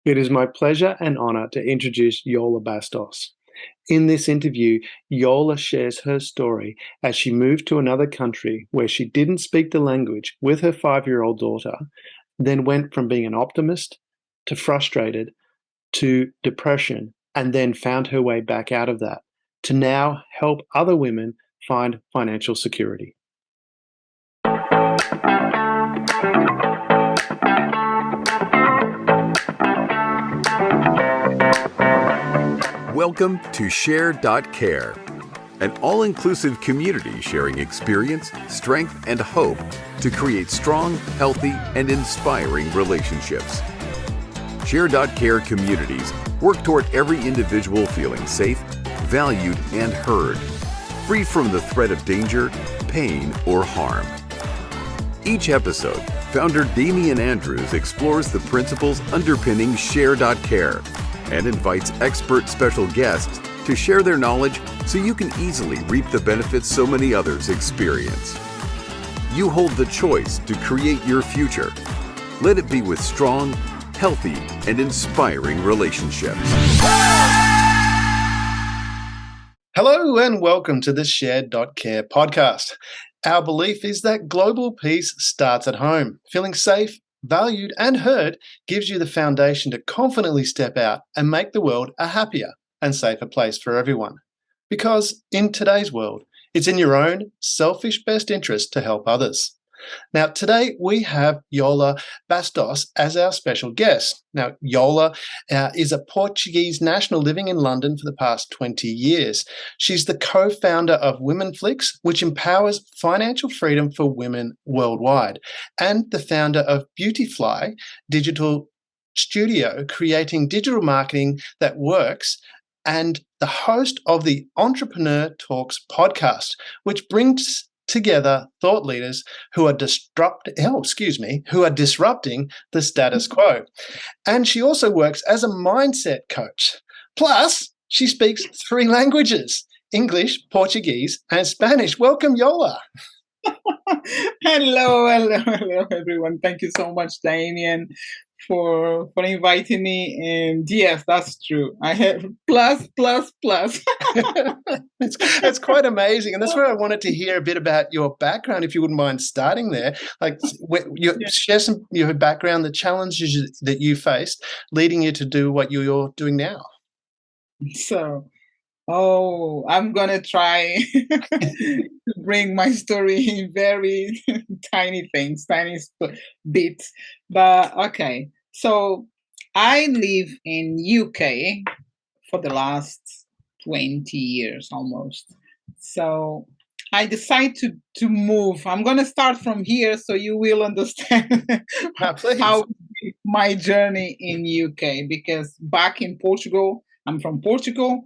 It is my pleasure and honor to introduce Yola Bastos. In this interview, Yola shares her story as she moved to another country where she didn't speak the language with her 5-year-old daughter, then went from being an optimist to frustrated to depression, and then found her way back out of that to now help other women find financial security. Welcome to Share.Care, an all-inclusive community sharing experience, strength, and hope to create strong, healthy, and inspiring relationships. Share.Care communities work toward every individual feeling safe, valued, and heard, free from the threat of danger, pain, or harm. Each episode, founder Damian Andrews explores the principles underpinning Share.Care and invites expert special guests to share their knowledge so you can easily reap the benefits so many others experience. You hold the choice to create your future. Let it be with strong, healthy, and inspiring relationships. Hello and welcome to the Share.Care podcast. Our belief is that global peace starts at home. Feeling safe, valued, and heard gives you the foundation to confidently step out and make the world a happier and safer place for everyone. Because in today's world, it's in your own selfish best interest to help others. Now, today we have Yola Bastos as our special guest. Now, Yola is a Portuguese national living in London for the past 20 years. She's the co-founder of WomenFlix, which empowers financial freedom for women worldwide, and the founder of Beautyfly Digital Studio, creating digital marketing that works, and the host of the Entrepreneur Talks podcast, which brings together thought leaders who are disrupting the status quo. And she also works as a mindset coach. Plus, she speaks 3 languages: English, Portuguese, and Spanish. Welcome, Yola. Hello, everyone. Thank you so much, Damien, for inviting me. And yes, that's true. I have plus. It's quite amazing, and that's where I wanted to hear a bit about your background, if you wouldn't mind starting there. Share some your background, the challenges that you faced, leading you to do what you're doing now. So, I'm gonna try to bring my story in very tiny things, bits. But okay, so I live in UK for the last 20 years almost. So I decided to move. I'm going to start from here so you will understand how my journey in UK, because back in Portugal, I'm from Portugal,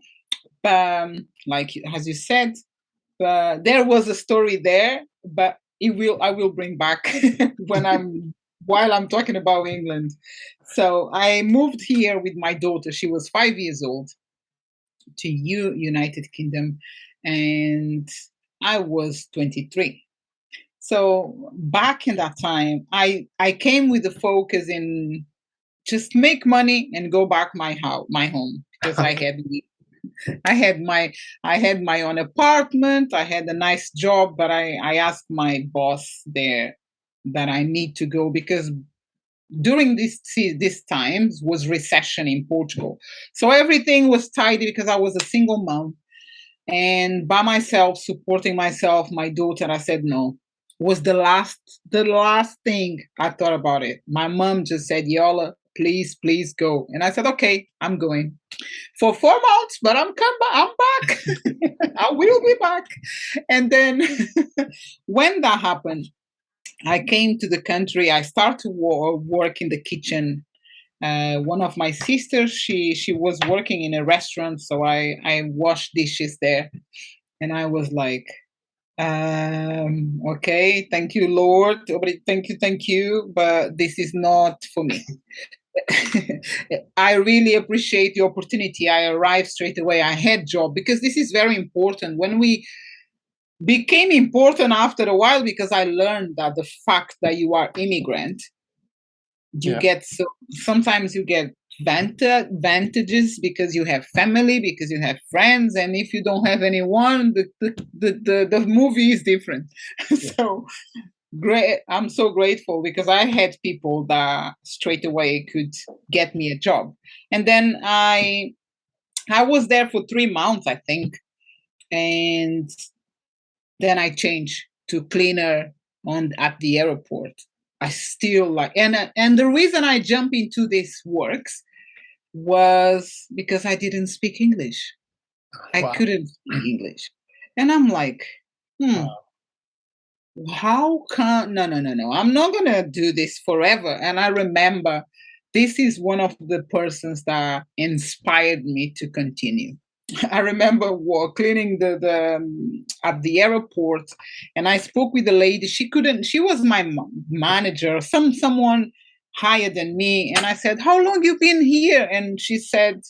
like as you said, there was a story there, but I will bring back while I'm talking about England. So I moved here with my daughter. She was 5 years old, to United Kingdom, and I was 23. So back in that time, I came with the focus in just make money and go back my home, because I had my own apartment, I had a nice job, but I asked my boss there that I need to go, because during this times was recession in Portugal. So everything was tidy, because I was a single mom and by myself, supporting myself, my daughter. I said no. Was the last thing I thought about it. My mom just said, Yola, please go. And I said, okay, I'm going for 4 months, but I'm back. I will be back. And then when that happened, I came to the country. I started to work in the kitchen. One of my sisters, she was working in a restaurant, so I washed dishes there, and I was like, okay, thank you, Lord, thank you, but this is not for me. I really appreciate the opportunity. I arrived straight away. I had job, because this is very important. When we became important after a while, because I learned that the fact that you are immigrant, sometimes you get advantages because you have family, because you have friends, and if you don't have anyone, the movie is different. So great, I'm so grateful because I had people that straight away could get me a job. And then I was there for 3 months, I think, and then I changed to cleaner on at the airport. I still like, and the reason I jump into this works was because I didn't speak English. I Wow. couldn't speak English. And I'm like, Wow. how can, no. I'm not going to do this forever. And I remember this is one of the persons that inspired me to continue. I remember cleaning the at the airport, and I spoke with the lady. She couldn't. She was my manager, someone higher than me, and I said, "How long you been here?" And she said,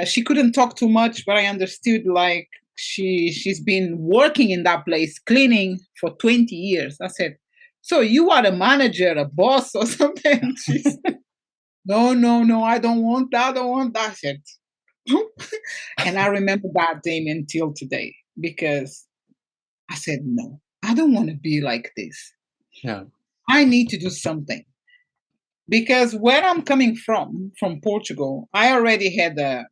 she couldn't talk too much, but I understood like she's been working in that place cleaning for 20 years. I said, "So you are a manager, a boss, or something?" She said, "No, I don't want that. I don't want that." I said, and I remember that day until today because I said, "No, I don't want to be like this. Yeah. I need to do something." Because where I'm coming from Portugal, I already had a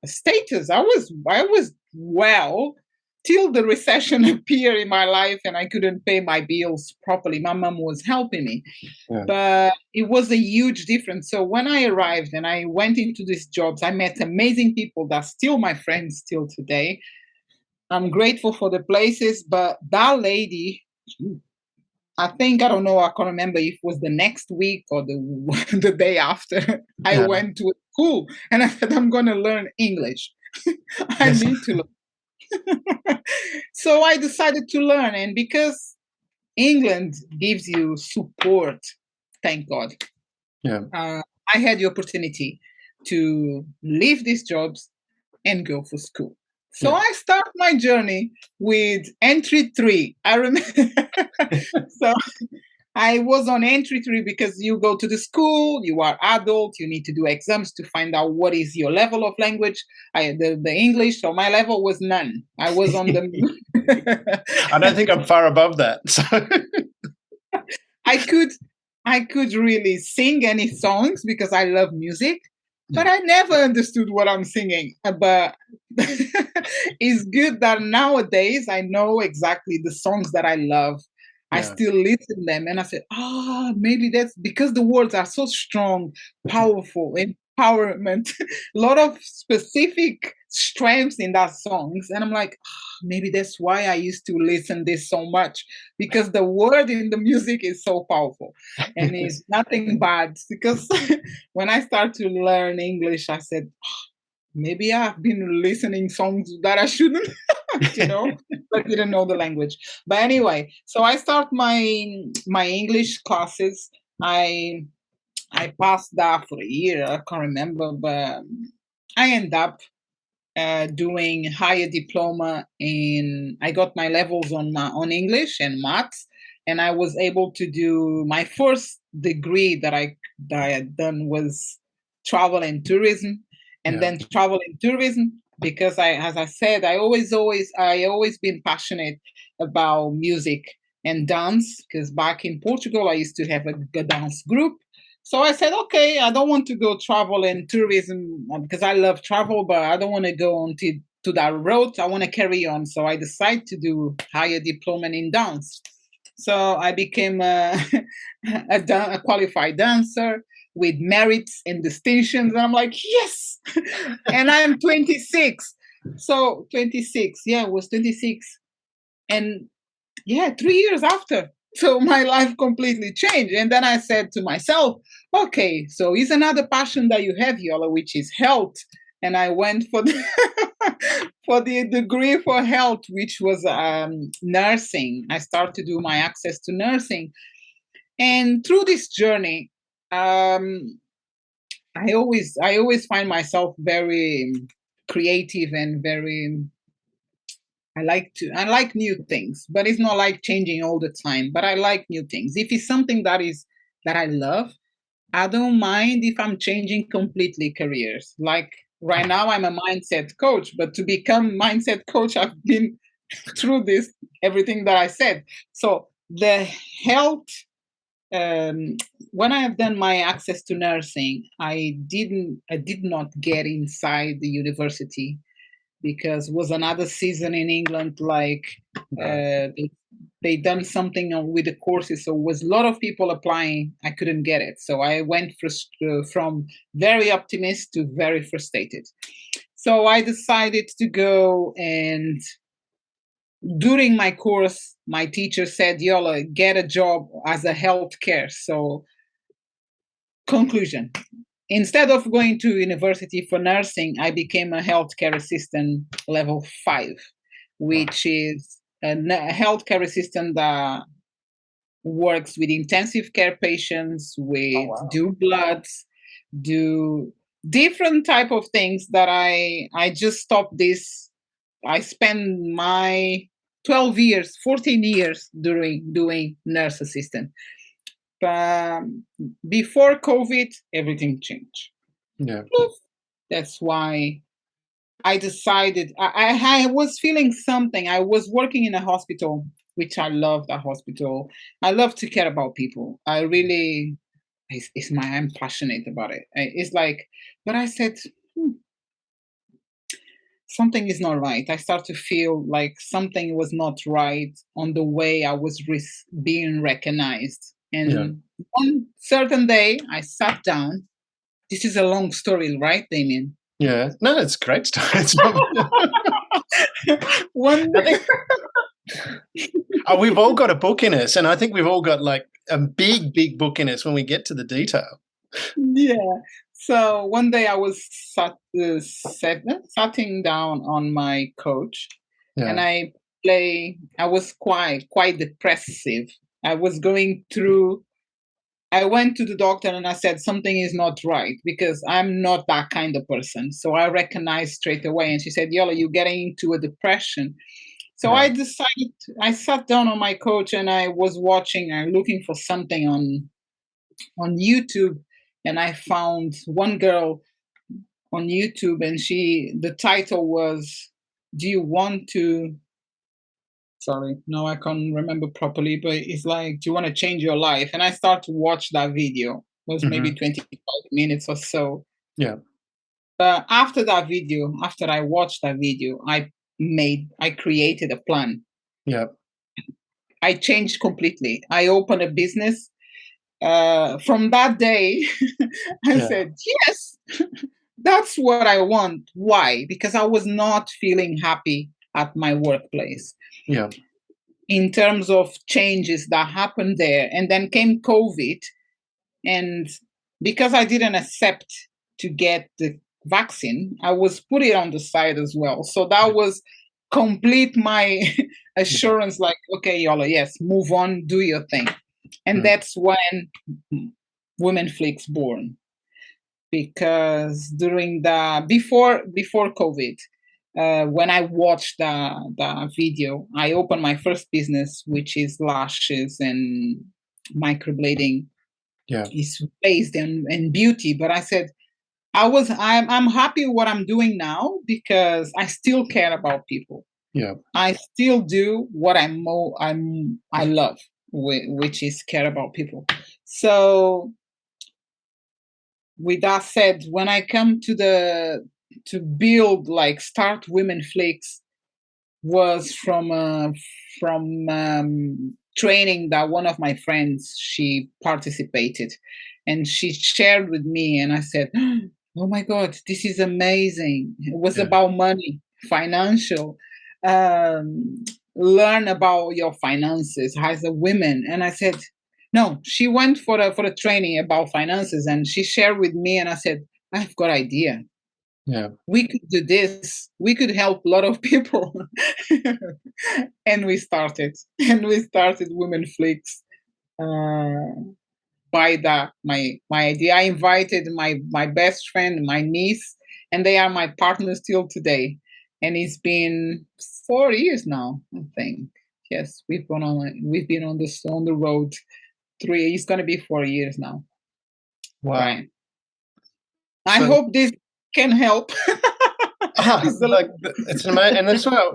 status. I was well till the recession appeared in my life and I couldn't pay my bills properly. My mom was helping me, Yeah. but it was a huge difference. So when I arrived and I went into these jobs, I met amazing people that still my friends till today. I'm grateful for the places, but that lady, I think, I don't know, I can't remember if it was the next week or the the day after. I Yeah. went to a school and I said, I'm going to learn English. I Yes. need to learn. So I decided to learn. And because England gives you support, thank God, Yeah. I had the opportunity to leave these jobs and go for school. So Yeah. I start my journey with entry three. I remember. So I was on entry three because you go to the school, you are adult, you need to do exams to find out what is your level of language. The English, so my level was none. I was on the. I don't think I'm far above that. So I could I could really sing any songs because I love music, yeah. but I never understood what I'm singing. But it's good that nowadays I know exactly the songs that I love. I Yeah. still listen them and I said, maybe that's because the words are so strong, Yeah. powerful, empowerment, a lot of specific strengths in that songs. And I'm like, maybe that's why I used to listen this so much because the word in the music is so powerful and it's nothing bad because when I start to learn English, I said, maybe I've been listening songs that I shouldn't, but didn't know the language. But anyway, so I start my English classes. I passed that for a year. I can't remember, but I end up doing higher diploma in. I got my levels on English and maths, and I was able to do my first degree that I had done was travel and tourism, and Yeah. then travel and tourism because as I said, I always been passionate about music and dance because back in Portugal I used to have a dance group. So I said, okay, I don't want to go travel and tourism because I love travel, but I don't want to go on to that road. I want to carry on. So I decided to do higher diploma in dance. So I became a qualified dancer with merits and distinctions. And I'm like, yes. And I'm 26. So 26. Yeah, it was 26. And yeah, 3 years after. So my life completely changed. And then I said to myself, okay, so it's another passion that you have, Yola, which is health. And I went for the for the degree for health, which was nursing. I started to do my access to nursing. And through this journey, I always find myself very creative and very I like new things, but it's not like changing all the time. But I like new things. If it's something that I love, I don't mind if I'm changing completely careers. Like right now, I'm a mindset coach, but to become mindset coach, I've been through this, everything that I said. So the health, um, when I have done my access to nursing, I did not get inside the university because it was another season in England, like they done something with the courses, so was a lot of people applying. I couldn't get it, so I went from very optimistic to very frustrated. So I decided to go, and during my course, my teacher said, "Yola, get a job as a healthcare." So conclusion: instead of going to university for nursing, I became a healthcare assistant level 5, which is a healthcare assistant that works with intensive care patients, with do bloods, do different type of things that I just stopped this. I spent my 12 years, 14 years doing nurse assistant. Before COVID, everything changed. Yeah. That's why I decided I was feeling something. I was working in a hospital, which I love that hospital. I love to care about people. I really, I'm passionate about it. It's like, but I said, something is not right. I start to feel like something was not right on the way I was being recognized. Yeah. And one certain day, I sat down. This is a long story, right, Damien? Yeah. No, it's great stuff. It's not. One I think we've all got a book in us, and I think we've all got like a big, big book in us when we get to the detail. Yeah. So one day I was sitting down on my couch, and Yeah. I was quite depressive. I was going through. I went to the doctor and I said something is not right because I'm not that kind of person. So I recognized straight away, and she said, "Yola, you're getting into a depression." So Yeah. I decided. I sat down on my couch and I was watching and looking for something on YouTube, and I found one girl on YouTube, and the title was, "Do you want to?" Sorry, no, I can't remember properly, but it's like, "Do you want to change your life?" And I start to watch that video. It was maybe Mhm. 25 minutes or so. Yeah. After that video, after I watched that video, I created a plan. Yeah. I changed completely. I opened a business. From that day, I Yeah. said, yes, that's what I want. Why? Because I was not feeling happy at my workplace Yeah. in terms of changes that happened there. And then came COVID. And because I didn't accept to get the vaccine, I was put it on the side as well. So that was complete my Yeah. assurance, like, okay, Yola, yes, move on, do your thing. And Mm. that's when Women Flicks born. Because during the before COVID, when I watched the video, I opened my first business, which is lashes and microblading. Yeah. Is based in beauty, but I said I'm happy with what I'm doing now because I still care about people. Yeah. I still do what I love, which is care about people. So with that said, when I come to build, like, start Women Flicks, was from training that one of my friends, she participated, and she shared with me, and I said, oh my god, this is amazing. It was Yeah. about money, financial, learn about your finances as a woman. And I said, no, she went for a training about finances, and she shared with me, and I said, I've got idea. Yeah. We could do this. We could help a lot of people. And we started. And we started Women Flicks. By that, my idea. I invited my best friend, my niece, and they are my partners till today. And it's been 4 years now, I think. Yes, we've been on the road 3. It's gonna be 4 years now. Wow. Right. I So, hope this can help. So, like it's an amazing, and that's why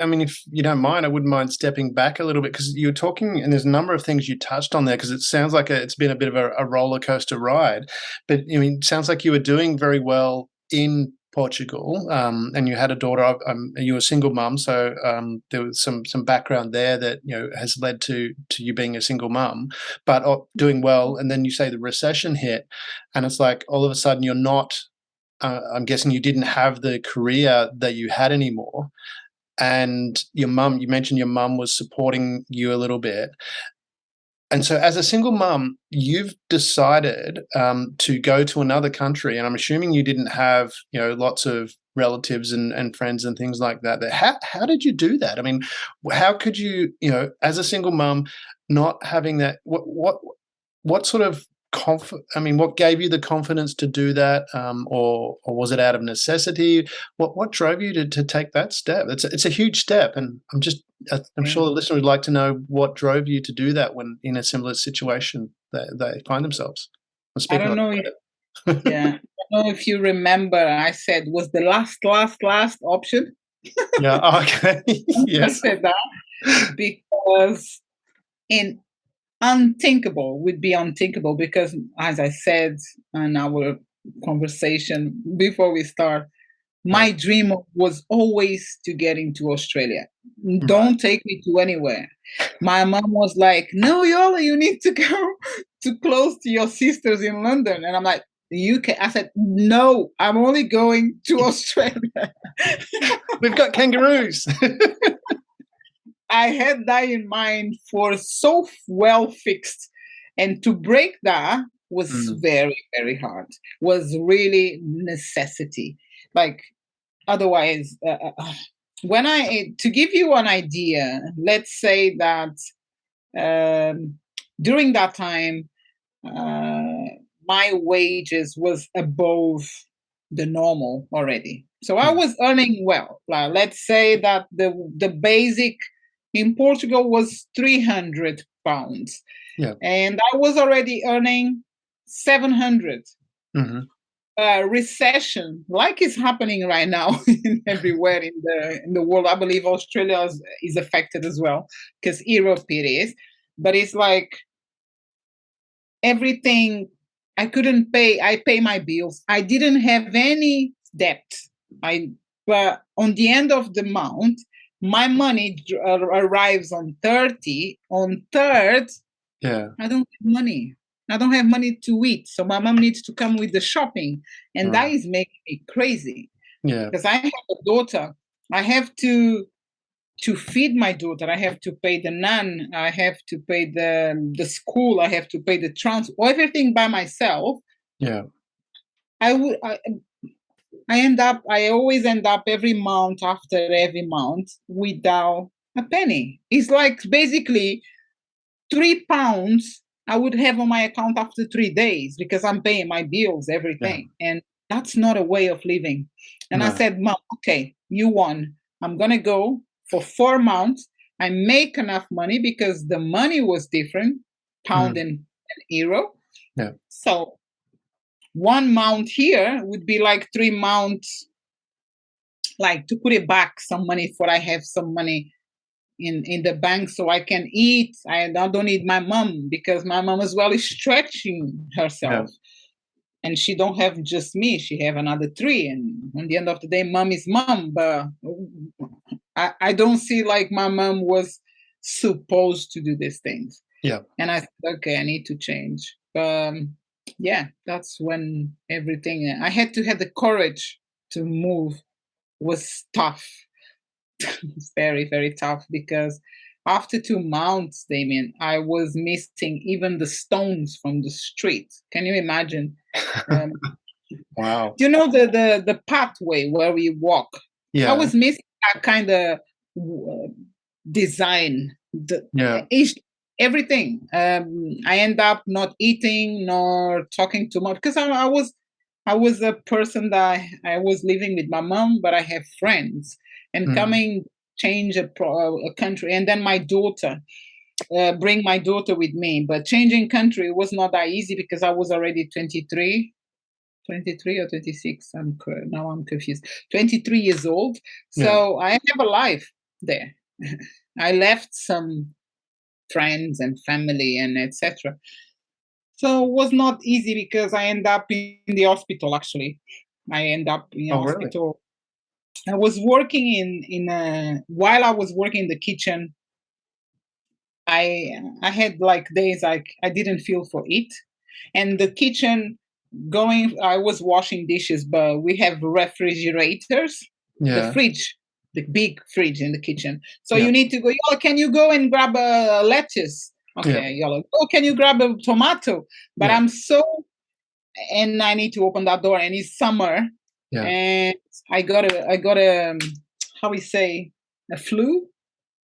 I mean, if you don't mind, I wouldn't mind stepping back a little bit because you're talking, and there's a number of things you touched on there because it sounds like it's been a bit of a roller coaster ride. But I mean, it sounds like you were doing very well in Portugal, and you had a daughter. You were a single mum, so there was some background there that has led to you being a single mum, but doing well. And then you say the recession hit, and it's like all of a sudden you're not. I'm guessing you didn't have the career that you had anymore. And your mum, you mentioned your mum was supporting you a little bit. And so, as a single mum, you've decided to go to another country. And I'm assuming you didn't have, lots of relatives and friends and things like that. How did you do that? I mean, how could you, as a single mum, not having that? What sort of I mean, what gave you the confidence to do that, or was it out of necessity? What drove you to take that step? It's a huge step, and I'm sure the listener would like to know what drove you to do that when in a similar situation that they find themselves. I'm I speaking don't like know if, yeah, I don't know if you remember, I said was the last option. yeah. Okay. I Yes. said that because in unthinkable would be unthinkable because, as I said in our conversation before we start, Yeah. my dream was always to get into Australia. Right. Don't take me to anywhere. My mom was like, "No, Yola, you need to go to close to your sisters in London." And I'm like, "The UK." I said, "No, I'm only going to Australia." We've got kangaroos. I had that in mind for so well fixed. And to break that was Mm, very, very hard, was really necessity. Like, otherwise, to give you an idea, let's say that um, during that time, my wages was above the normal already. So I mm, was earning well. Let's say that the basic in Portugal was £300, yeah. and I was already earning 700. Hmm. Recession, like is happening right now everywhere in the world. I believe Australia is affected as well because Europe it is, but it's like everything. I couldn't pay. I pay my bills. I didn't have any debt. I But on the end of the month, my money arrives on 30. On third, Yeah. I don't have money. I don't have money to eat. So my mom needs to come with the shopping. And that Right. is making me crazy Yeah. because I have a daughter. I have to feed my daughter. I have to pay the nan. I have to pay the school. I have to pay the transport. Everything by myself. Yeah. I would. I always end up every month after every month without a penny. It's like basically £3 I would have on my account after 3 days because I'm paying my bills, Yeah. everything. And that's not a way of living. And I No. said, Mom, okay, you won. I'm going to go for 4 months. I make enough money because the money was different, pound Mm, and euro. yeah. So 1 month here would be like 3 months, like to put it back some money for I have some money in the bank so I can eat. I don't need my mom because my mom as well is stretching Yeah. herself. And she don't have just me, she have another three. And at the end of the day, mom is mom. But I don't see like my mom was supposed to do these things. Yeah. And I said, okay, I need to change. Yeah, that's when everything I had to have the courage to move was tough. It's very, very tough because after 2 months, Damien, I was missing even the stones from the street. Can you imagine? Um, Wow. you know the pathway where we walk. I Yeah. was missing that kind of design. Yeah. Each, everything. I end up not eating nor talking too much because I was a person that I was living with my mom, but I have friends and Mm, coming change a country, and then my daughter. bring my daughter with me. But changing country was not that easy because I was already 23, 23 or 26. Now I'm confused. 23 years old. Yeah. So I have a life there. I left some friends and family and etc. So it was not easy because I end up in the hospital. Actually, I end up in the Oh, really? hospital. I was working in a while I was working in the kitchen. I had like days I didn't feel for it, and the kitchen going. I was washing dishes, but we have refrigerators, the Yeah. fridge, the big fridge in the kitchen. So Yeah. you need to go. Yola, can you go and grab a lettuce? Yeah. Okay, Yola. Oh, can you grab a tomato? But Yeah. I'm so, and I need to open that door, and it's summer, Yeah. and I got a how we say a flu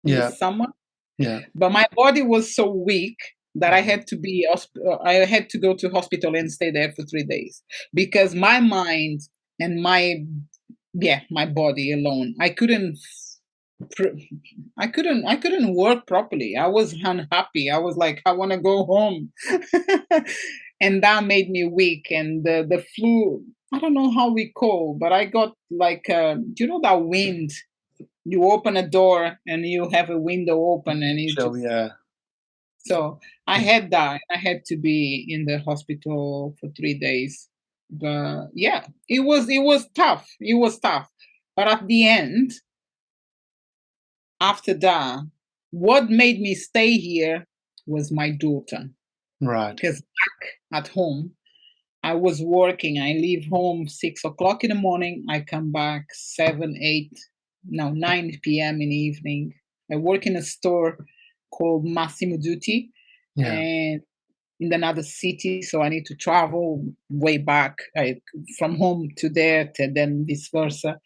in the Yeah. summer, Yeah. but my body was so weak that Mm. I had to go to hospital and stay there for 3 days because my mind and my body alone, pr- I couldn't work properly. I was unhappy. I was like, I want to go home. And that made me weak, and the flu, I don't know how we call, but I got like that wind. You open a door and you have a window open and you Chill. just, Yeah. so I Yeah. had that. I had to be in the hospital for 3 days. But yeah, it was tough. It was tough. But at the end, after that, what made me stay here was my daughter. Right. Because back at home, I was working. I leave home 6 o'clock in the morning. I come back 7, 8, no, 9 p.m. in the evening. I work in a store called Massimo Dutti, Yeah. and in another city, so I need to travel way back from home to there, to then vice versa.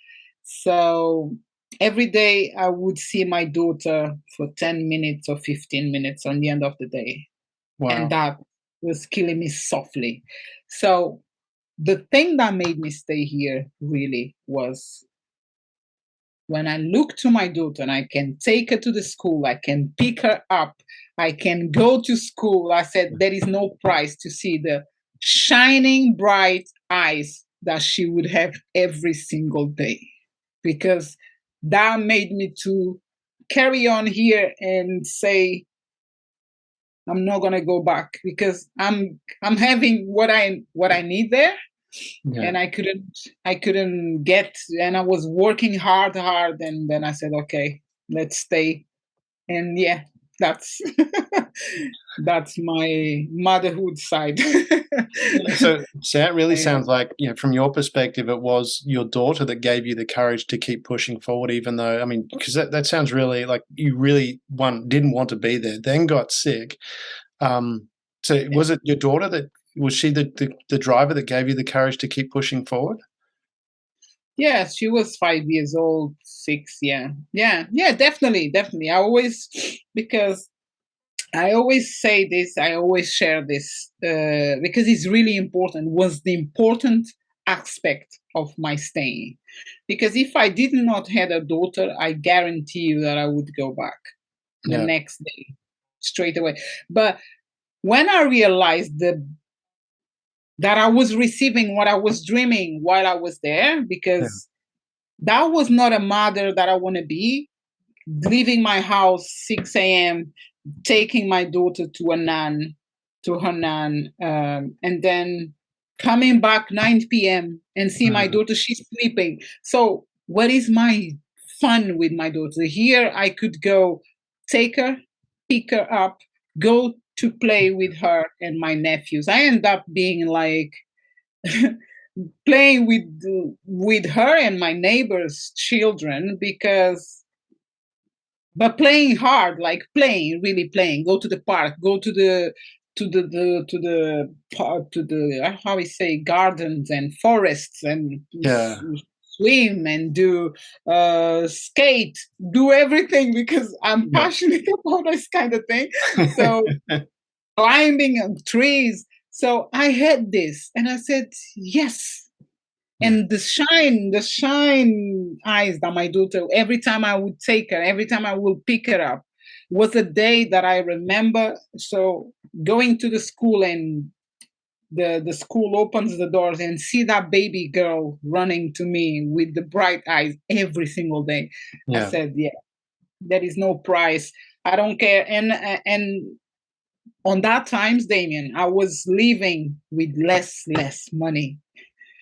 So every day I would see my daughter for 10 minutes or 15 minutes on the end of the day, and Wow. that was killing me softly. So the thing that made me stay here really was when I look to my daughter and I can take her to the school, I can pick her up, I can go to school. I said, there is no price to see the shining bright eyes that she would have every single day. Because that made me to carry on here and say, I'm not gonna go back because I'm having what I need there, Yeah. and I couldn't get, and I was working hard, and then I said, okay, let's stay. And yeah, that's that's my motherhood side. Yeah, so that really Yeah. sounds like, from your perspective, it was your daughter that gave you the courage to keep pushing forward, even though, I mean, because that sounds really like you really, one, didn't want to be there, then got sick. So was it your daughter that, was she the driver that gave you the courage to keep pushing forward? Yeah, she was 5 years old, 6, yeah, definitely. I always, because I always say this, I always share this, because it's really important, was the important aspect of my staying. Because if I did not have a daughter, I guarantee you that I would go back the Yeah. next day, straight away. But when I realized that I was receiving what I was dreaming while I was there, Yeah. because that was not a mother that I want to be, leaving my house 6 a.m., taking my daughter to her nan, and then coming back 9 p.m. and see my Mhm. daughter, she's sleeping. So what is my fun with my daughter? Here I could go take her, pick her up, go to play with her and my nephews. I end up being like playing with her and my neighbors' children, because but playing hard, like playing, really playing. Go to the park, go to the how we say, gardens and forests, and Yeah. swim and do skate, do everything because I'm Yeah. passionate about this kind of thing. So climbing on trees. So I had this, and I said yes. Yeah. And the shine eyes that my daughter, every time I would take her, every time I would pick her up, was a day that I remember. So going to the school, and the school opens the doors and see that baby girl running to me with the bright eyes every single day. I Yeah. said, yeah, there is no price. I don't care. And on that times, Damien, I was living with less money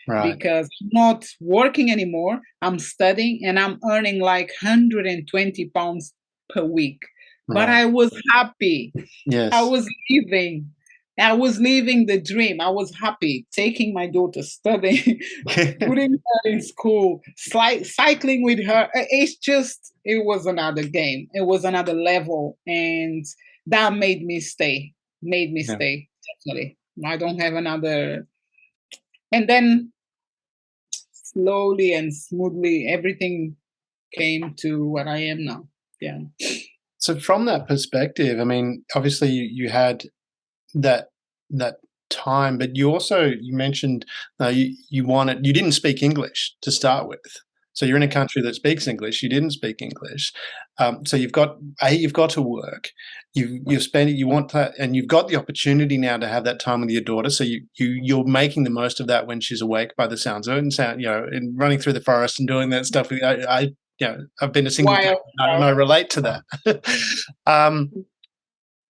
Right. because I'm not working anymore. I'm studying and I'm earning like £120 per week. But Right. I was happy. I Yes. was living. I was living the dream. I was happy taking my daughter studying, putting her in school, cycling with her. It was another game. It was another level. And that made me Yeah. stay. Definitely. I don't have another. And then slowly and smoothly, everything came to what I am now. Yeah. So from that perspective, I mean, obviously you had that that time, but you mentioned you didn't speak English to start with. So you're in a country that speaks English. You didn't speak English, so you've got to work. You've spent you want to, and you've got the opportunity now to have that time with your daughter. So you're making the most of that when she's awake. By the sounds of it, and running through the forest and doing that stuff. I've been a single parent Wild. and I relate to that. um,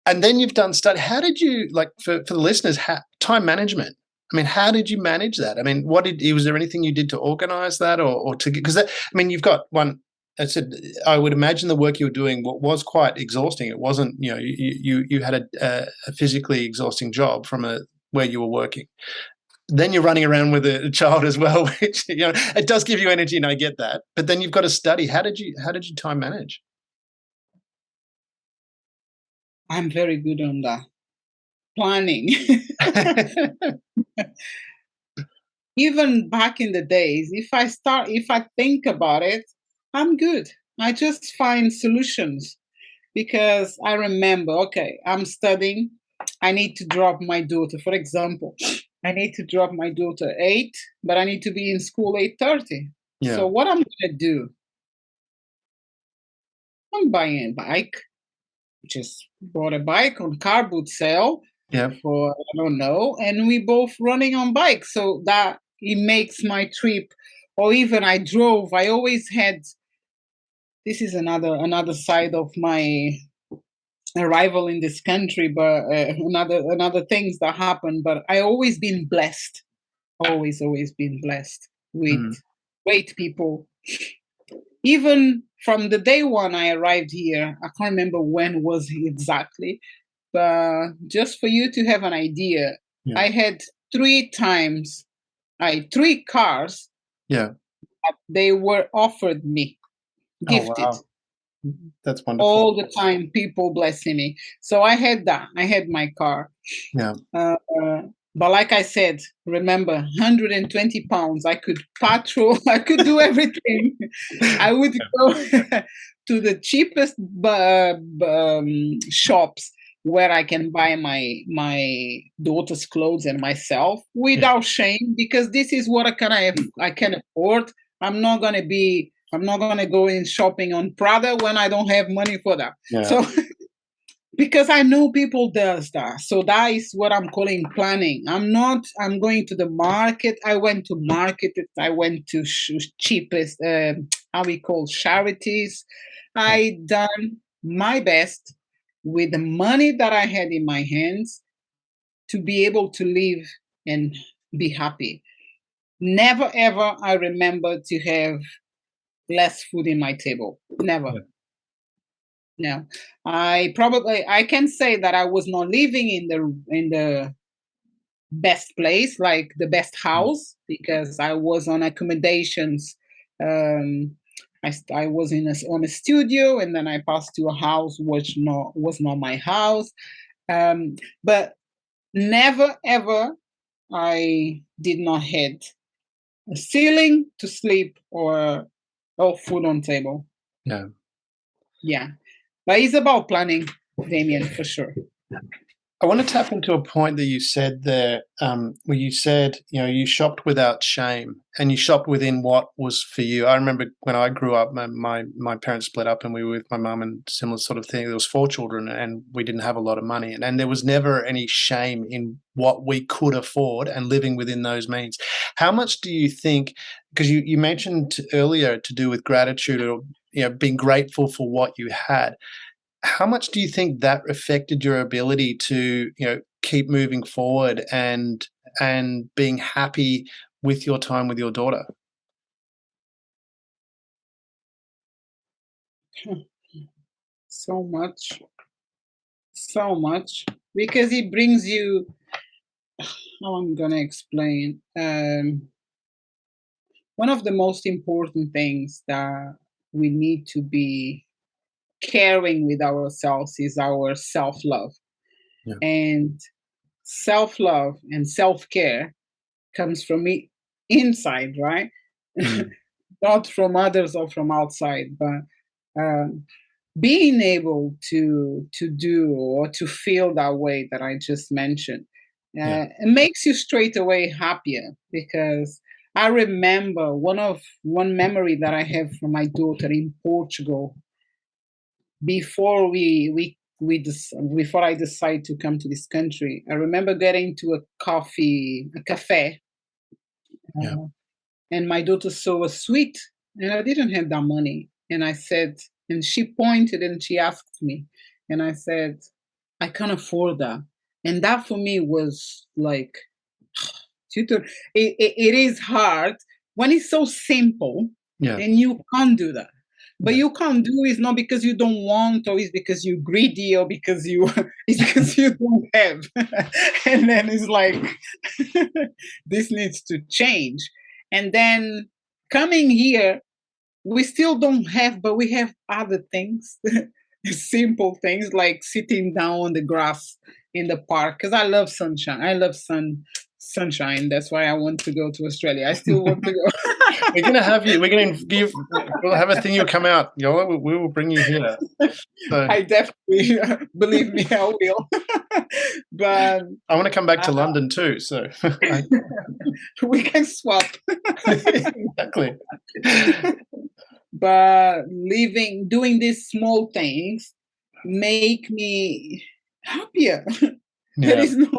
and then you've done study. How did you, like, for the listeners, time management? I mean, how did you manage that? I mean, was there anything you did to organize that or to, because that, I mean, you've got one, I said, I would imagine the work you were doing was quite exhausting. It wasn't, you had a physically exhausting job where you were working. Then you're running around with a child as well, which, it does give you energy, and I get that. But then you've got to study. How did you time manage? I'm very good on that. Planning. Even back in the days, if I think about it, I'm good. I just find solutions because I remember, okay, I'm studying. I need to drop my daughter, for example. I need to drop my daughter 8, but I need to be in school 8:30. Yeah. So what I'm gonna do? I'm buying a bike. Just bought a bike on car boot sale Yeah. for, I don't know, and we both running on bikes, so that it makes my trip. Or even I drove. I always had. This is another side of my arrival in this country, but another things that happen. But I always been blessed. Always been blessed with Mm. great people. Even from the day one I arrived here, I can't remember when was exactly, but just for you to have an idea, Yeah. I had 3 times, 3 cars Yeah. they were offered me, Oh, gifted. wow. That's wonderful. All the time, people blessing me. So I had that. I had my car. Yeah. But like I said, remember, £120. I could patrol. I could do everything. I would go to the cheapest shops where I can buy my daughter's clothes and myself without shame, because this is what I can afford. I'm not gonna go in shopping on Prada when I don't have money for that. Yeah. So because I know people does that. So that is what I'm calling planning. I'm going to the market. I went to market. I went to cheapest, how we call charities. I done my best with the money that I had in my hands to be able to live and be happy. Never ever I remember to have less food in my table. Never. Yeah. No. I can say that I was not living in the best place, like the best house, because I was on accommodations. Um, I was on a studio, and then I passed to a house which was not my house. But never ever I did not had a ceiling to sleep or food on table. Yeah. Yeah, but it's about planning, Damien, for sure. I want to tap into a point that you said there, where you said, you shopped without shame and you shopped within what was for you. I remember when I grew up, my parents split up and we were with my mum and similar sort of thing. There was 4 children and we didn't have a lot of money, and there was never any shame in what we could afford and living within those means. How much do you think, because you mentioned earlier to do with gratitude or, being grateful for what you had, how much do you think that affected your ability to, keep moving forward and being happy with your time with your daughter? So much, so much, because it brings you. How I'm gonna explain. One of the most important things that we need to be caring with ourselves is our self love. Yeah. And self love and self care comes from inside, right? Mm. Not from others or from outside, but um, being able to do or to feel that way that I just mentioned, Yeah. it makes you straight away happier. Because I remember one memory that I have from my daughter in Portugal before before I decided to come to this country. I remember getting to a cafe, Yeah. uh, and my daughter saw a sweet, and I didn't have that money. And I said, and she pointed and she asked me, and I said, I can't afford that. And that for me was like, tutor, it is hard when it's so simple Yeah. and you can't do that. But Yeah. you can't do it's not because you don't want, or it's because you're greedy, or because you it's because you don't have. And then it's like this needs to change. And then coming here, we still don't have, but we have other things, simple things like sitting down on the grass in the park. Because I love sunshine. I love sunshine. That's why I want to go to Australia. I still want to go. We're gonna have you. We're gonna give. We'll have a thing. You'll come out, Yola. We will bring you here. So I definitely believe me, I will. But I want to come back uh, to London too. So we can swap. exactly. But doing these small things make me happier. There Yeah. is no,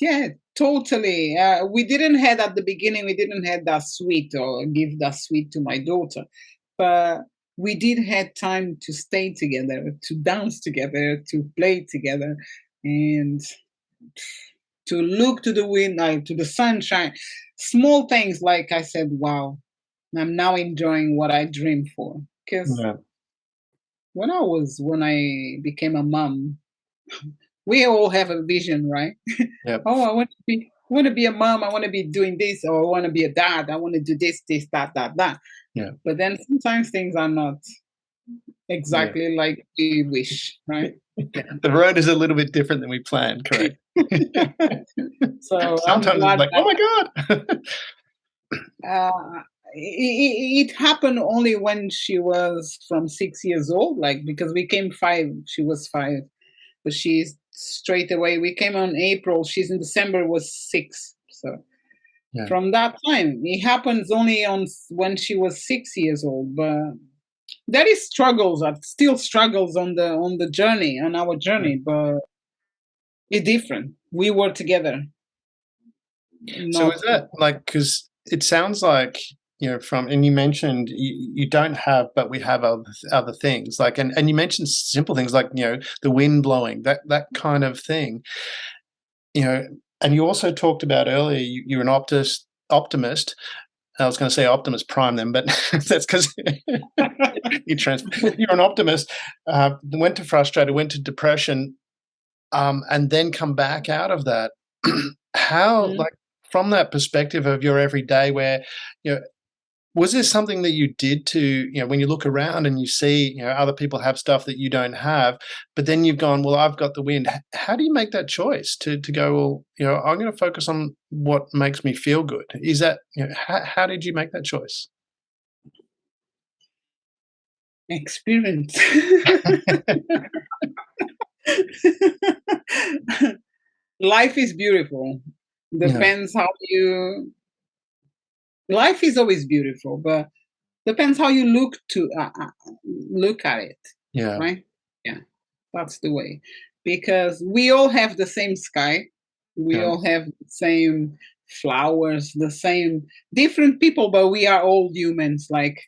yeah, totally. We didn't have at the beginning, we didn't have that sweet or give that sweet to my daughter, but we did have time to stay together, to dance together, to play together, and to look to the wind, to the sunshine. Small things, like I said, wow, I'm now enjoying what I dreamed for. Because Yeah. when I became a mom, we all have a vision, right? Yep. Oh, I want to be a mom. I want to be doing this, or I want to be a dad. I want to do this, that. Yeah. But then sometimes things are not Yeah. exactly like we wish, right? The road is a little bit different than we planned. Correct. So I'm Sometimes it's glad like, oh my god. uh, it happened only when she was from 6 years old, like because we came five, she was five, but she's straight away. We came on April, she's in December, was 6. So Yeah. from that time, it happens only on when she was 6 years old. But there is struggles, still struggles on the journey, on our Yeah. journey, but it's different. We were together, So not is that like, because it sounds like, from, and you mentioned you don't have, but we have other things like, and you mentioned simple things like, the wind blowing, that kind of thing, and you also talked about earlier, you're an optimist. I was going to say Optimus Prime then, but that's because you're an optimist. Went to frustrated, went to depression, and then come back out of that. How, Mm. like, from that perspective of your everyday, where you know, was there something that you did to, when you look around and you see, other people have stuff that you don't have, but then you've gone, well, I've got the wind. How do you make that choice to go, well, I'm going to focus on what makes me feel good? Is that, how did you make that choice? Experience. Life is beautiful. Yeah. Depends how you. Life is always beautiful, but depends how you look at it, Yeah. right? Yeah, that's the way. Because we all have the same sky, we Yeah. all have the same flowers, the same different people, but we are all humans. Like,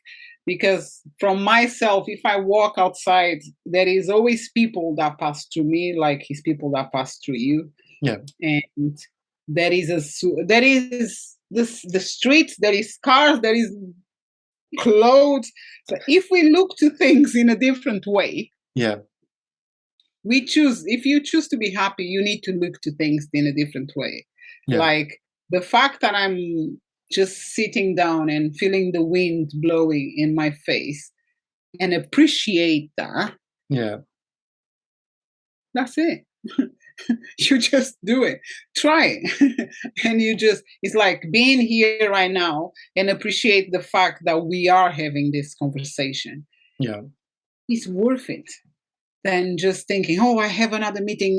because from myself, if I walk outside, there is always people that pass through me, like his people that pass through you, Yeah. and there is this the street, there is cars, there is clothes. So if we look to things in a different way, Yeah. we choose, if you choose to be happy, you need to look to things in a different way. Yeah. Like the fact that I'm just sitting down and feeling the wind blowing in my face and appreciate that, Yeah. that's it. You just do it, try it. And you just, it's like being here right now and appreciate the fact that we are having this conversation. Yeah. It's worth it than just thinking, oh, I have another meeting,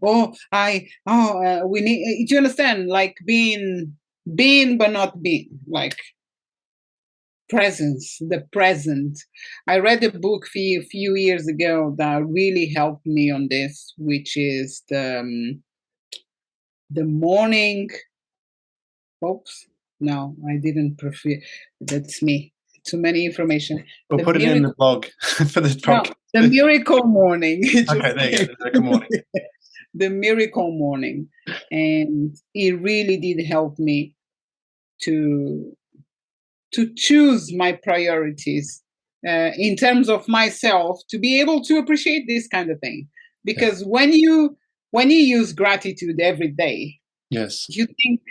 we need, do you understand, like being but not being, like presence, the present. I read a book few years ago that really helped me on this, which is the morning. Oops, no, I didn't prefer. That's me. Too many information. We'll The put it in the miracle. blog for this No, podcast. the miracle morning. It Okay, just there you go. came. Good morning. The miracle morning, and it really did help me to choose my priorities in terms of myself, to be able to appreciate this kind of thing. Yeah. Because when you use gratitude every day, Yes. you think,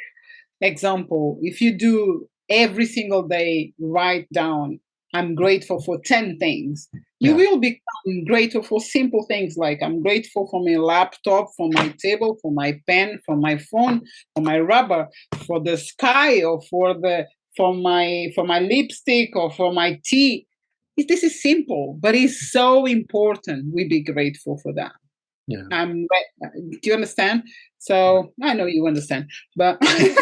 example, if you do every single day, write down, I'm grateful for 10 things, you Yeah. will become grateful for simple things like, I'm grateful for my laptop, for my table, for my pen, for my phone, for my rubber, for the sky, or for my lipstick, or for my tea. This is simple, but it's so important we be grateful for that. Yeah. Do you understand? So I know you understand, but I'm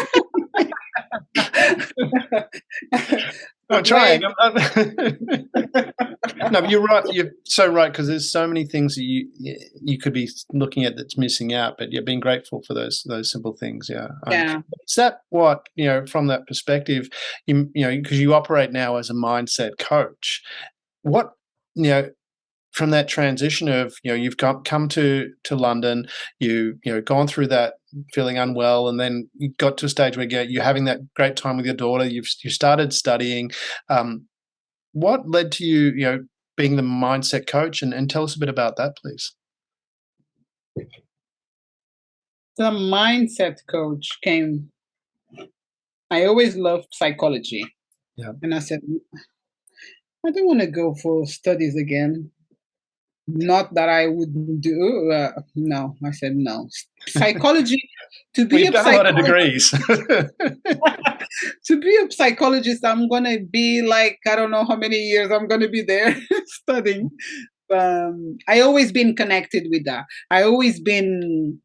the way. trying. No, but you're right. You're so right, because there's so many things that you could be looking at that's missing out, but you're being grateful for those simple things. Yeah. Yeah. Is that what, from that perspective, because you operate now as a mindset coach, what, from that transition of, you've come to London, gone through that feeling unwell, and then you got to a stage where you're having that great time with your daughter. You started studying. What led to you being the mindset coach, and tell us a bit about that, please. The mindset coach came. I always loved psychology, Yeah. and I said, I don't want to go for studies again. Not that I wouldn't do. No, I said no. Psychology. To Well, be you've a done a lot of psychologist. degrees. To be a psychologist, I'm gonna be like, I don't know how many years I'm gonna be there studying. I always been connected with that. I always been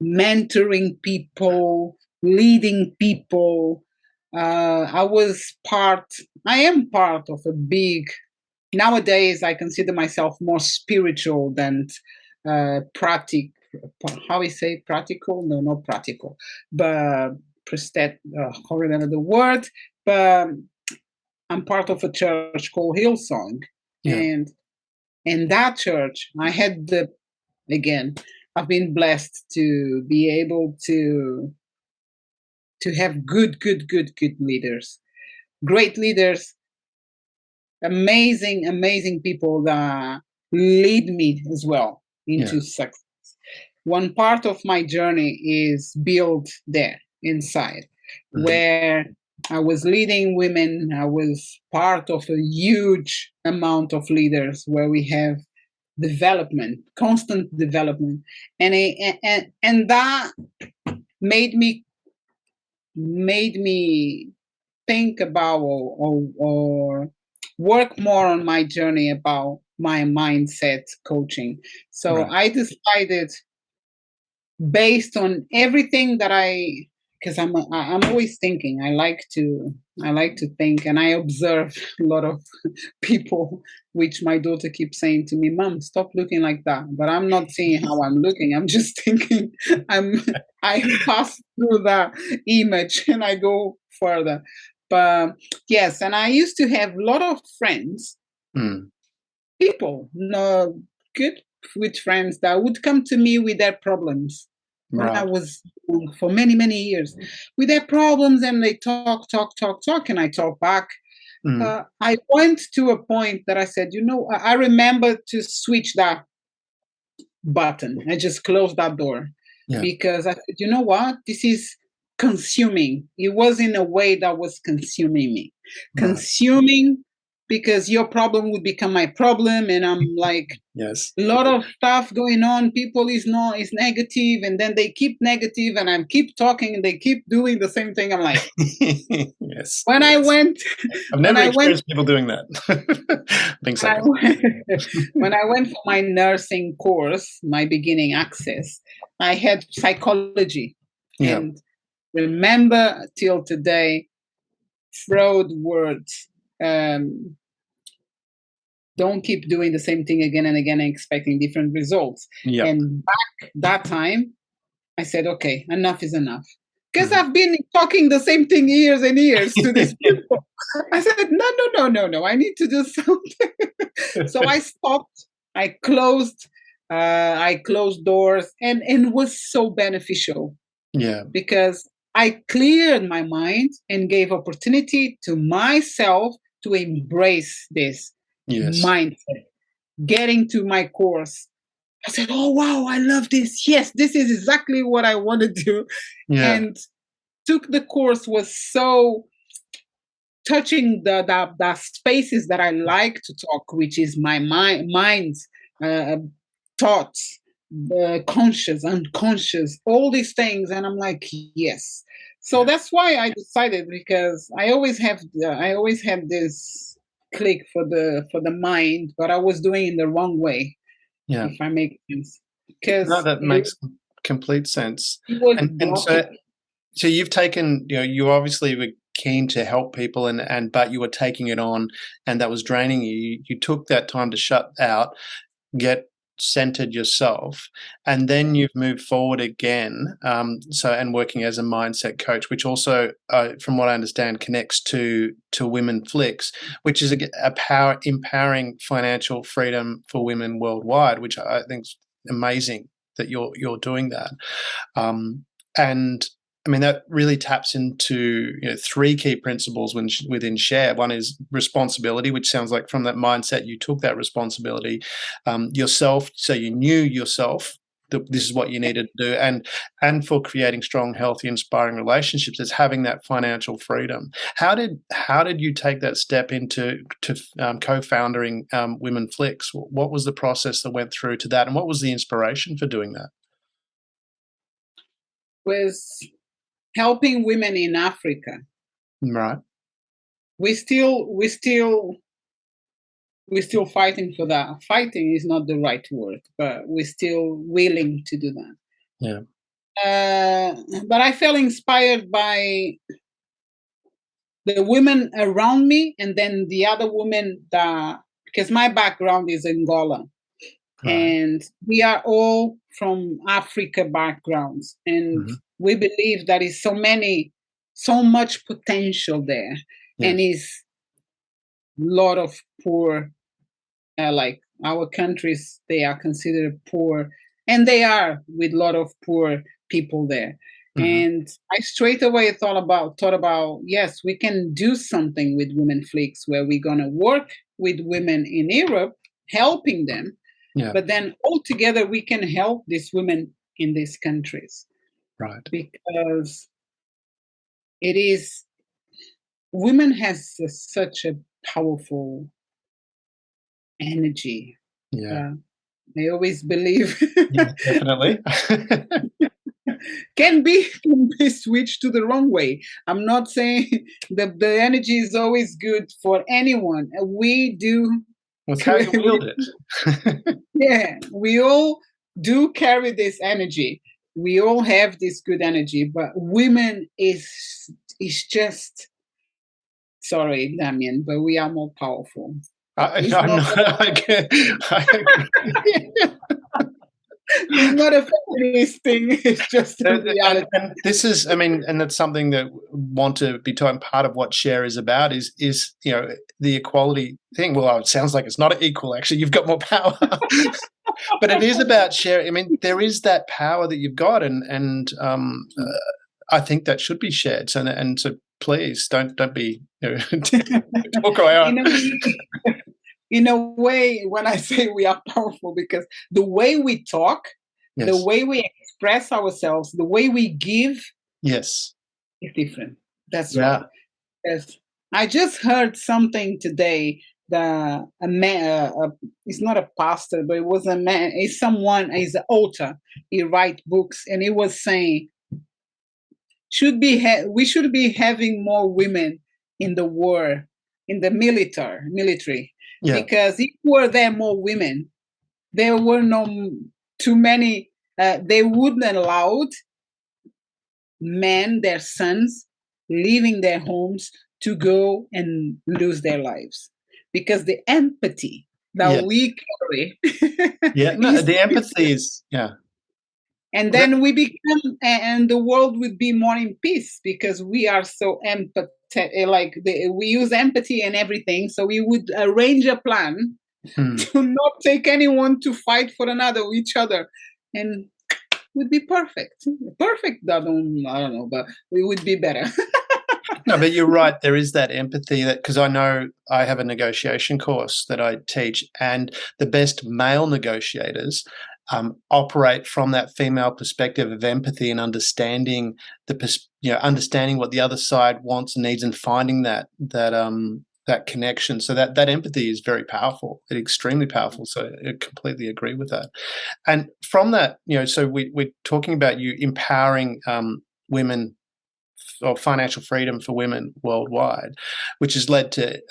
mentoring people, leading people. I was part. I am part of a big. Nowadays, I consider myself more spiritual than practical. How we say practical? No, not practical, but prestet. How remember the word? But I'm part of a church called Hillsong, Yeah. and in that church, I had again, I've been blessed to be able to have good leaders, great leaders, amazing people that lead me as well Yeah. into success. One part of my journey is built there inside, Mhm. where I was leading women. I was part of a huge amount of leaders where we have development, constant development, and that made me think about or work more on my journey about my mindset coaching. So Right. I decided, based on everything that because I'm always thinking. I like to think, and I observe a lot of people, which my daughter keeps saying to me, "Mom, stop looking like that." But I'm not seeing how I'm looking. I'm just thinking. I'm I pass through that image and I go further. But yes, and I used to have a lot of friends, Mm. people, no, good with friends that would come to me with their problems when I Right. was young, for many, many years, with their problems, and they talk, and I talk back. Mm. I went to a point that I said, I remember to switch that button. I just closed that door Yeah. because I said, you know what? This is consuming. It was in a way that was consuming me. Right. Consuming, because your problem would become my problem. And I'm like, Yes. a lot of stuff going on. People is negative, and then they keep negative, and I keep talking, and they keep doing the same thing. I'm like, Yes. when I Yes. went, I've when never I went experienced people doing that. Being when I sarcastic. went, when I went for my nursing course, my beginning access, I had psychology. Yeah. And remember till today, Freud words, um, don't keep doing the same thing again and again and expecting different results. Yep. And back that time, I said, okay, enough is enough. Because Mhm. I've been talking the same thing years and years to these people. I said, no. I need to do something. So I stopped. I closed doors, and it was so beneficial Yeah. because I cleared my mind and gave opportunity to myself to embrace this Yes. mindset. Getting to my course, I said, "Oh wow, I love this. Yes, this is exactly what I want to do." Yeah. And took the course was so touching the spaces that I like to talk, which is my mind's uh, thoughts, the conscious, unconscious, all these things, and I'm like, yes. So Yeah. that's why I decided, because I always had this click for the mind, but I was doing it in the wrong way, Yeah. if I make sense, No, because that makes complete sense. it was And blocking. so you've taken, you obviously were keen to help people and but you were taking it on and that was draining you. You took that time to shut out, get centered yourself, and then you've moved forward again. And working as a mindset coach, which also, from what I understand, connects to Women Flicks, which is a empowering financial freedom for women worldwide, which I think is amazing that you're doing that. And I mean, that really taps into three key principles within Share. One is responsibility, which sounds like from that mindset you took that responsibility yourself, so you knew yourself that this is what you needed to do, and for creating strong, healthy, inspiring relationships is having that financial freedom. How did you take that step into co-founding Women Flicks? What was the process that went through to that, and what was the inspiration for doing that? Was helping women in Africa. Right. We still we still we're still fighting for that. Fighting is not the right word, but we're still willing to do that. Yeah. But I felt inspired by the women around me, and then the other women that, because my background is Angola, Right. and we are all from Africa backgrounds, and Mhm. we believe that is so much potential there, and Yes. is a lot of poor, like our countries, they are considered poor, and they are, with a lot of poor people there. Mhm. And I straight away thought about, yes, we can do something with Women Flicks, where we're gonna work with women in Europe, helping them, Yeah. but then all together we can help these women in these countries, Right. because it is, women has such a powerful energy. Yeah. uh, I always believe Yeah, definitely. can be switched to the wrong way. I'm not saying the energy is always good for anyone. We do Well, it's how you wield it. Yeah, we all do carry this energy. We all have this good energy, but women is just sorry, Damien, but we are more powerful. It's I'm not not. I agree. it's not a feminist thing, it's just a reality. And this is, I mean, and that's something that want to be taught. Part of what share is about is the equality thing. Well, it sounds like it's not equal. Actually, you've got more power, but it is about sharing. I mean, there is that power that you've got, and I think that should be shared. So please don't be talk away on. In a way, in a way, when I say we are powerful, because the way we talk, the Yes. way we express ourselves, the way we give Yes. is different. That's Yeah. right. Yes. I just heard something today. A man, it's not a pastor, but it was a man. It's someone. He's an author. He writes books, and he was saying we should be having more women in the war, in the military, Yeah. because if were there more women, there were no too many. They wouldn't allow men, their sons, leaving their homes to go and lose their lives, because the empathy that Yes. we carry Yeah. No, is the empathy is and That- then we become and the world would be more in peace, because we are so empathetic, like we use empathy and everything, so we would arrange a plan hmm. to not take anyone to fight for each other, and would be perfect. I don't know, but we would be better. No, but you're right. There is that empathy that, because I know I have a negotiation course that I teach, and the best male negotiators operate from that female perspective of empathy and understanding understanding what the other side wants and needs, and finding that connection. So that empathy is very powerful, extremely powerful. So I completely agree with that. And from that, so we're talking about you empowering women, or financial freedom for women worldwide, which has led to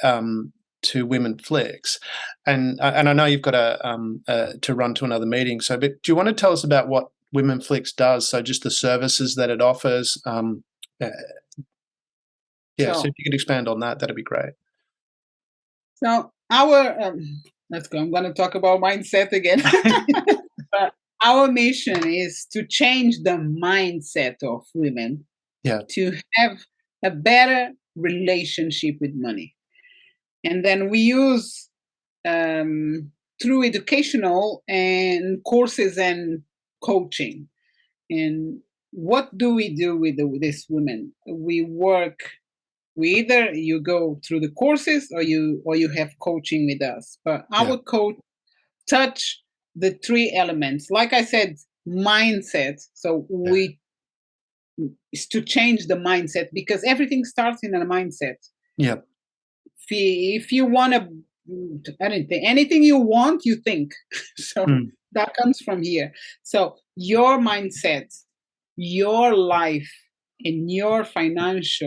Women Flex, and I know you've got to run to another meeting. So, but do you want to tell us about what Women Flex does? So, just the services that it offers. Yeah, so if you could expand on that, that'd be great. So let's go. I'm going to talk about mindset again. But our mission is to change the mindset of women, Yeah, to have a better relationship with money. And then we use through educational and courses and coaching. And what do we do with these women? We work. We either you go through the courses, or you have coaching with us. But yeah, our coach touch the three elements. Like I said, mindset. So yeah, we is to change the mindset, because everything starts in a mindset. yeah. If you want to anything you want, you think. So Mm, that comes from here. So your mindset, your life, and your finances,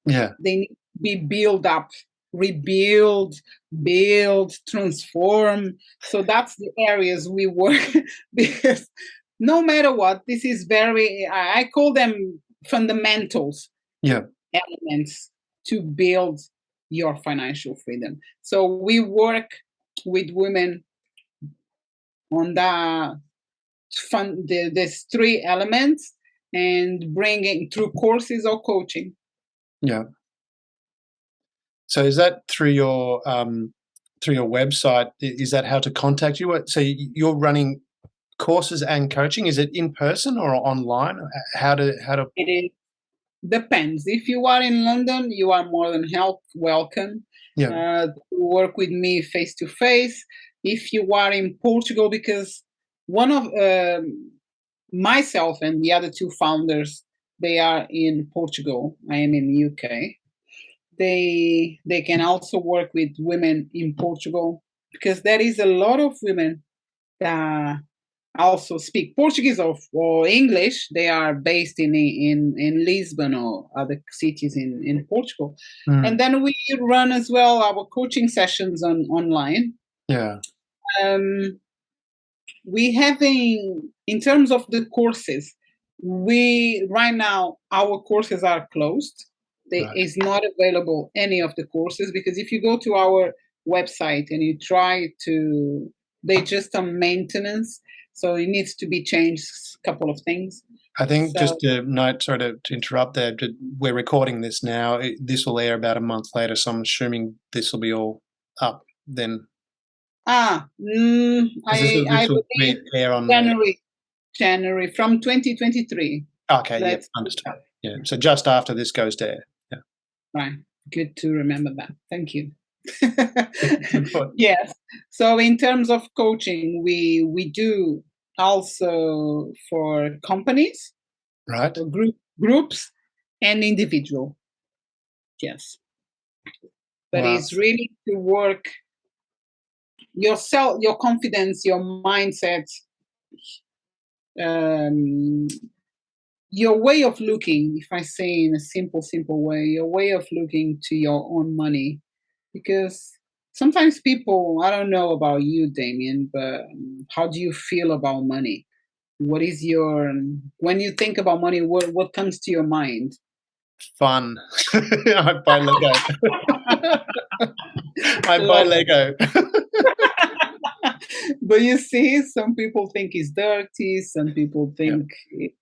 yeah, they need to be built up, rebuild, build, transform. So that's the areas we work. Because no matter what, this is very, I call them fundamentals, yeah, elements to build your financial freedom. So we work with women on these three elements, and bringing through courses or coaching. yeah. So is that through your website? Is that how to contact you? So you're running courses and coaching. Is it in person or online? How to It is depends. If you are in London, you are more than welcome yeah, to work with me face to face. If you are in Portugal, because one of myself and the other two founders, they are in Portugal. I am in the UK. They can also work with women in Portugal, because there is a lot of women that also speak Portuguese or English. They are based in Lisbon or other cities in Portugal. And then we run as well our coaching sessions online. Yeah. We having, in terms of the courses, right now our courses are closed. Is not available any of the courses, because if you go to our website and you try to, they just on maintenance, so it needs to be changed a couple of things. I think just a note, sorry to interrupt there, but we're recording this now. This will air about a month later, so I'm assuming this will be all up then. I believe air on January from 2023. Okay, yeah, understood. Yeah, so just after this goes to air. Yeah. Right. Good to remember that. Thank you. Yes. So in terms of coaching, we do also for companies, right? For groups and individual. Yes. But it's really to work yourself, your confidence, your mindset, your way of looking, if I say in a simple way, your way of looking to your own money. Because sometimes people, I don't know about you, Damien, but how do you feel about money? What is when you think about money, what comes to your mind? Fun. I buy Lego. I buy Lego. But you see, some people think it's dirty, some people think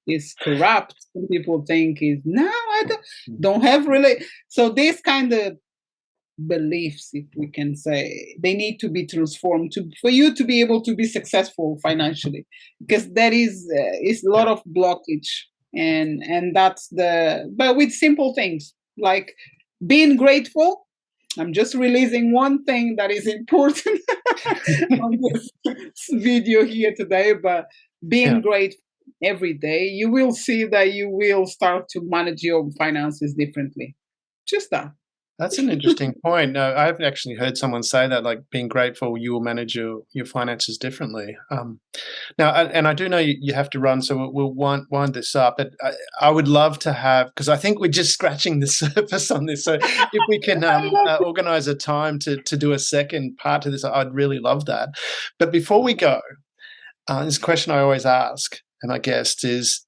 it's corrupt, some people think I don't have really. So this kind of beliefs, if we can say, they need to be transformed for you to be able to be successful financially, because that is a lot of blockage, and that's but with simple things like being grateful. I'm just releasing one thing that is important on this video here today, but being grateful every day, you will see that you will start to manage your finances differently. Just that. That's an interesting point. No, I've actually heard someone say that, like being grateful, you will manage your finances differently. Now, and I do know you have to run, so we'll wind this up. But I would love to have, because I think we're just scratching the surface on this. So if we can organise a time to do a second part to this, I'd really love that. But before we go, this question I always ask, and I guess is,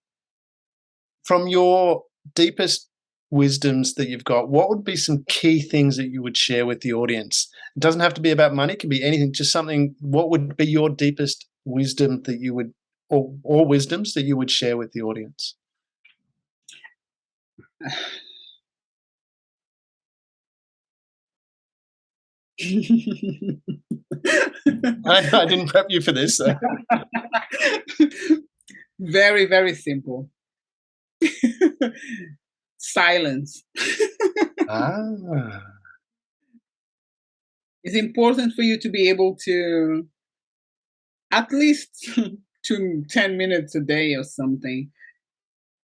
from your deepest wisdoms that you've got, what would be some key things that you would share with the audience? It doesn't have to be about money, it can be anything, just something. What would be your deepest wisdom that you would, or wisdoms that you would share with the audience? I didn't prep you for this. So. Very, very simple. Silence. It's important for you to be able to, at least 10 minutes a day or something,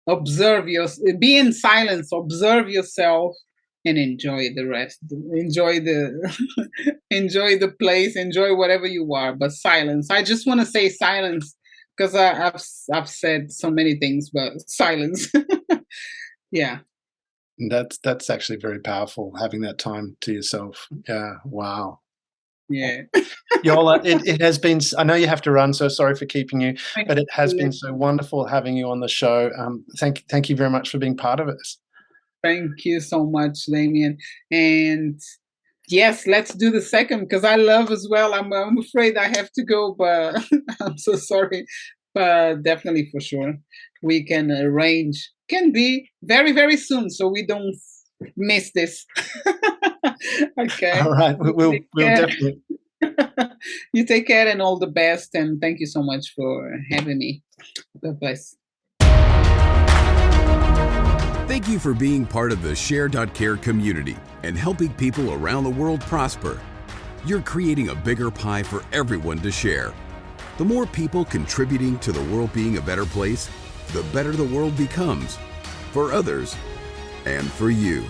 be in silence, observe yourself, and enjoy the rest. Enjoy the place, enjoy whatever you are, but silence. I just want to say silence, because I've said so many things, but silence. Yeah. That's actually very powerful, having that time to yourself. Yeah. Wow. Yeah. Yola, it has been, I know you have to run, so sorry for keeping you, but it has been so wonderful having you on the show. Thank you very much for being part of it. Thank you so much, Damien. And yes, let's do the second, because I love as well. I'm afraid I have to go, but I'm so sorry. But definitely, for sure, we can arrange. Can be very, very soon, so we don't miss this. Okay. All right. We'll definitely. You take care, and all the best. And thank you so much for having me. God bless. Thank you for being part of the Share.Care community and helping people around the world prosper. You're creating a bigger pie for everyone to share. The more people contributing to the world being a better place, the better the world becomes, for others and for you.